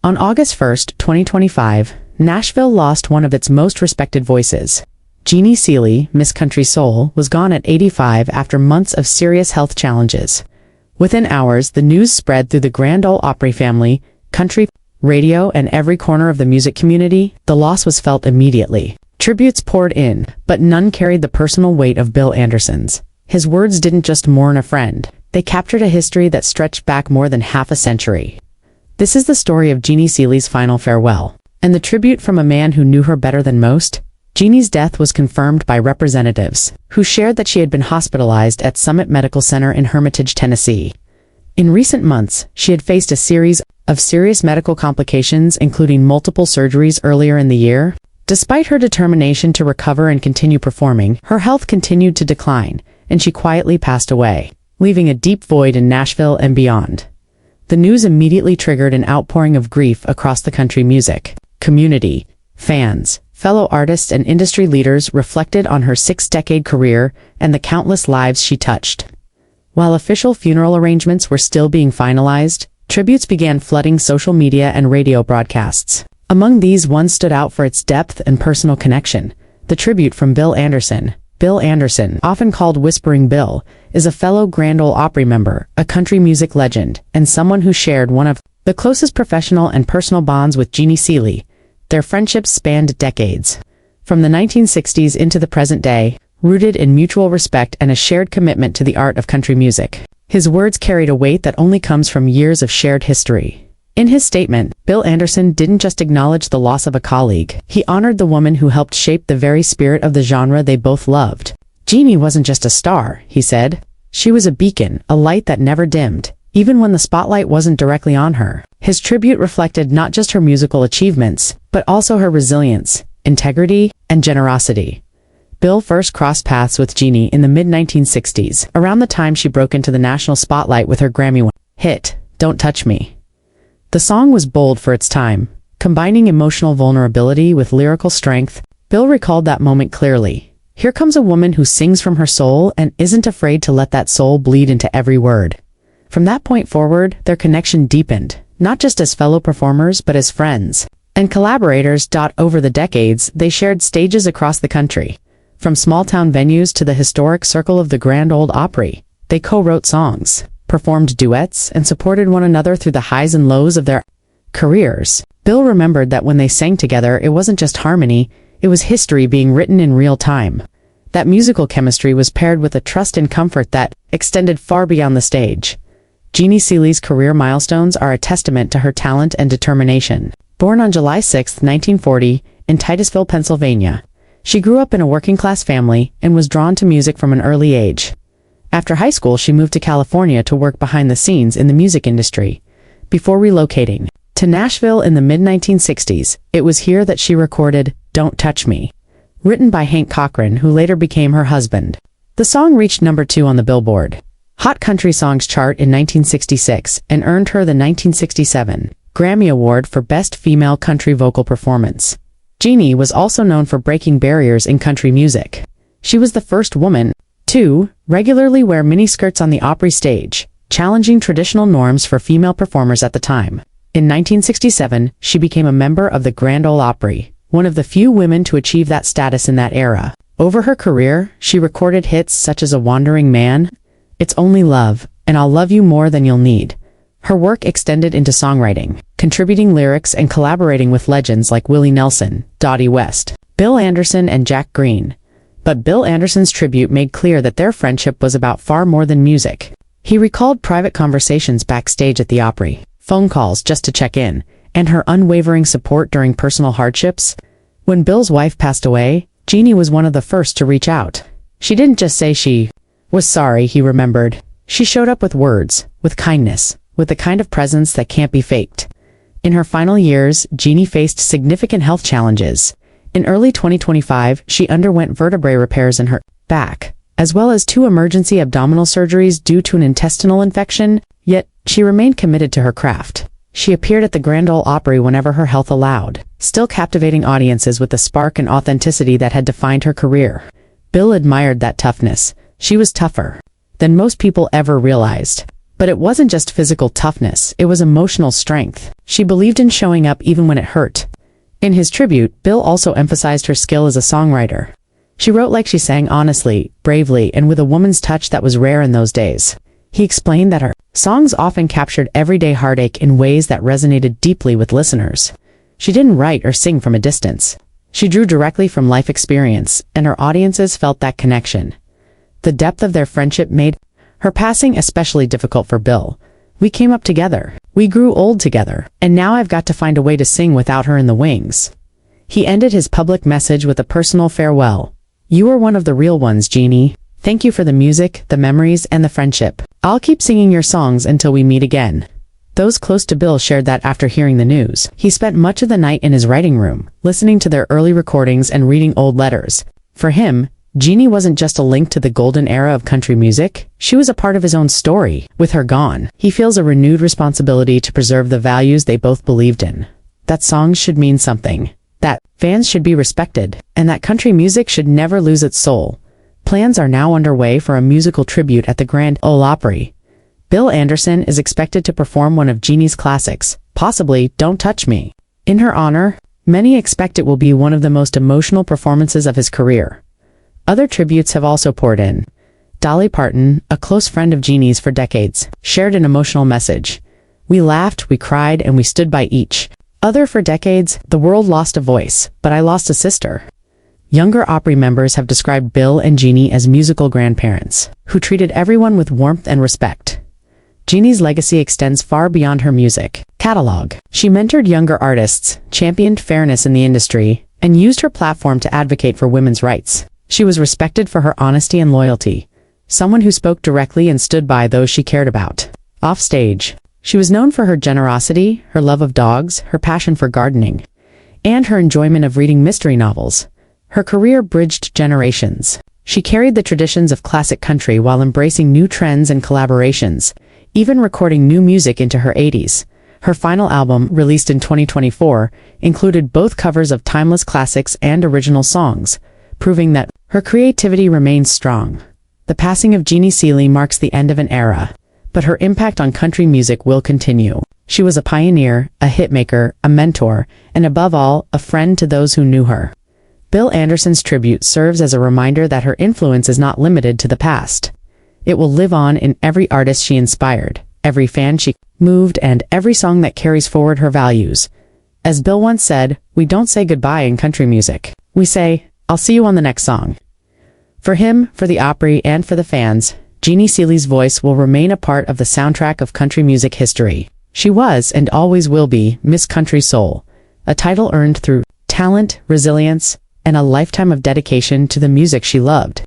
On August 1, 2025, Nashville lost one of its most respected voices. Jeannie Seely, Miss Country Soul, was gone at 85 after months of serious health challenges. Within hours, the news spread through the Grand Ole Opry family, country, radio, and every corner of the music community. The loss was felt immediately. Tributes poured in, but none carried the personal weight of Bill Anderson's. His words didn't just mourn a friend. They captured a history that stretched back more than half a century. This is the story of Jeannie Seely's final farewell, and the tribute from a man who knew her better than most. Jeannie's death was confirmed by representatives, who shared that she had been hospitalized at Summit Medical Center in Hermitage, Tennessee. In recent months, she had faced a series of serious medical complications, including multiple surgeries earlier in the year. Despite her determination to recover and continue performing, her health continued to decline, and she quietly passed away, leaving a deep void in Nashville and beyond. The news immediately triggered an outpouring of grief across the country music community. Fans, fellow artists, and industry leaders reflected on her 6-decade career and the countless lives she touched. While official funeral arrangements were still being finalized, tributes began flooding social media and radio broadcasts. Among these, one stood out for its depth and personal connection: the tribute from Bill Anderson. Bill Anderson, often called Whispering Bill, is a fellow Grand Ole Opry member, a country music legend, and someone who shared one of the closest professional and personal bonds with Jeannie Seely. Their friendships spanned decades, from the 1960s into the present day, rooted in mutual respect and a shared commitment to the art of country music. His words carried a weight that only comes from years of shared history. In his statement, Bill Anderson didn't just acknowledge the loss of a colleague. He honored the woman who helped shape the very spirit of the genre they both loved. Jeannie wasn't just a star, he said. She was a beacon, a light that never dimmed, even when the spotlight wasn't directly on her. His tribute reflected not just her musical achievements, but also her resilience, integrity, and generosity. Bill first crossed paths with Jeannie in the mid-1960s, around the time she broke into the national spotlight with her Grammy hit, Don't Touch Me. The song was bold for its time, combining emotional vulnerability with lyrical strength. Bill recalled that moment clearly. Here comes a woman who sings from her soul and isn't afraid to let that soul bleed into every word. From that point forward, their connection deepened, not just as fellow performers but as friends and collaborators. Over the decades, they shared stages across the country. From small-town venues to the historic circle of the Grand Ole Opry, they co-wrote songs, performed duets, and supported one another through the highs and lows of their careers. Bill remembered that when they sang together, it wasn't just harmony, it was history being written in real time. That musical chemistry was paired with a trust and comfort that extended far beyond the stage. Jeannie Seely's career milestones are a testament to her talent and determination. Born on July 6, 1940, in Titusville, Pennsylvania, she grew up in a working-class family and was drawn to music from an early age. After high school, she moved to California to work behind the scenes in the music industry. Before relocating to Nashville in the mid-1960s, it was here that she recorded Don't Touch Me, written by Hank Cochran, who later became her husband. The song reached number 2 on the Billboard Hot Country Songs chart in 1966 and earned her the 1967 Grammy Award for Best Female Country Vocal Performance. Jeannie was also known for breaking barriers in country music. She was the first woman to regularly wear miniskirts on the Opry stage, challenging traditional norms for female performers at the time. In 1967, she became a member of the Grand Ole Opry, one of the few women to achieve that status in that era. Over her career, she recorded hits such as A Wandering Man, It's Only Love, and I'll Love You More Than You'll Need. Her work extended into songwriting, contributing lyrics and collaborating with legends like Willie Nelson, Dottie West, Bill Anderson, and Jack Green. But Bill Anderson's tribute made clear that their friendship was about far more than music. He recalled private conversations backstage at the Opry, phone calls just to check in, and her unwavering support during personal hardships. When Bill's wife passed away, Jeannie was one of the first to reach out. She didn't just say she was sorry, he remembered. She showed up with words, with kindness, with the kind of presence that can't be faked. In her final years, Jeannie faced significant health challenges. In early 2025, she underwent vertebrae repairs in her back, as well as 2 emergency abdominal surgeries due to an intestinal infection, yet she remained committed to her craft. She appeared at the Grand Ole Opry whenever her health allowed, still captivating audiences with the spark and authenticity that had defined her career. Bill admired that toughness. She was tougher than most people ever realized. But it wasn't just physical toughness, it was emotional strength. She believed in showing up even when it hurt. In his tribute, Bill also emphasized her skill as a songwriter. She wrote like she sang honestly, bravely, and with a woman's touch that was rare in those days. He explained that her songs often captured everyday heartache in ways that resonated deeply with listeners. She didn't write or sing from a distance. She drew directly from life experience, and her audiences felt that connection. The depth of their friendship made her passing especially difficult for Bill. We came up together. We grew old together. And now I've got to find a way to sing without her in the wings. He ended his public message with a personal farewell. You are one of the real ones, Jeannie. Thank you for the music, the memories, and the friendship. I'll keep singing your songs until we meet again. Those close to Bill shared that after hearing the news. He spent much of the night in his writing room, listening to their early recordings and reading old letters. For him, Jeannie wasn't just a link to the golden era of country music, she was a part of his own story. With her gone, he feels a renewed responsibility to preserve the values they both believed in. That songs should mean something, that fans should be respected, and that country music should never lose its soul. Plans are now underway for a musical tribute at the Grand Ole Opry. Bill Anderson is expected to perform one of Jeannie's classics, possibly Don't Touch Me. In her honor, many expect it will be one of the most emotional performances of his career. Other tributes have also poured in. Dolly Parton, a close friend of Jeannie's for decades, shared an emotional message. We laughed, we cried, and we stood by each. Other for decades, the world lost a voice, but I lost a sister. Younger Opry members have described Bill and Jeannie as musical grandparents, who treated everyone with warmth and respect. Jeannie's legacy extends far beyond her music catalog. She mentored younger artists, championed fairness in the industry, and used her platform to advocate for women's rights. She was respected for her honesty and loyalty, someone who spoke directly and stood by those she cared about. Offstage, she was known for her generosity, her love of dogs, her passion for gardening, and her enjoyment of reading mystery novels. Her career bridged generations. She carried the traditions of classic country while embracing new trends and collaborations, even recording new music into her 80s. Her final album, released in 2024, included both covers of timeless classics and original songs, proving that her creativity remains strong. The passing of Jeannie Seely marks the end of an era, but her impact on country music will continue. She was a pioneer, a hitmaker, a mentor, and above all, a friend to those who knew her. Bill Anderson's tribute serves as a reminder that her influence is not limited to the past. It will live on in every artist she inspired, every fan she moved, and every song that carries forward her values. As Bill once said, we don't say goodbye in country music. We say, I'll see you on the next song. For him, for the Opry, and for the fans, Jeannie Seely's voice will remain a part of the soundtrack of country music history. She was, and always will be, Miss Country Soul, a title earned through talent, resilience, and a lifetime of dedication to the music she loved.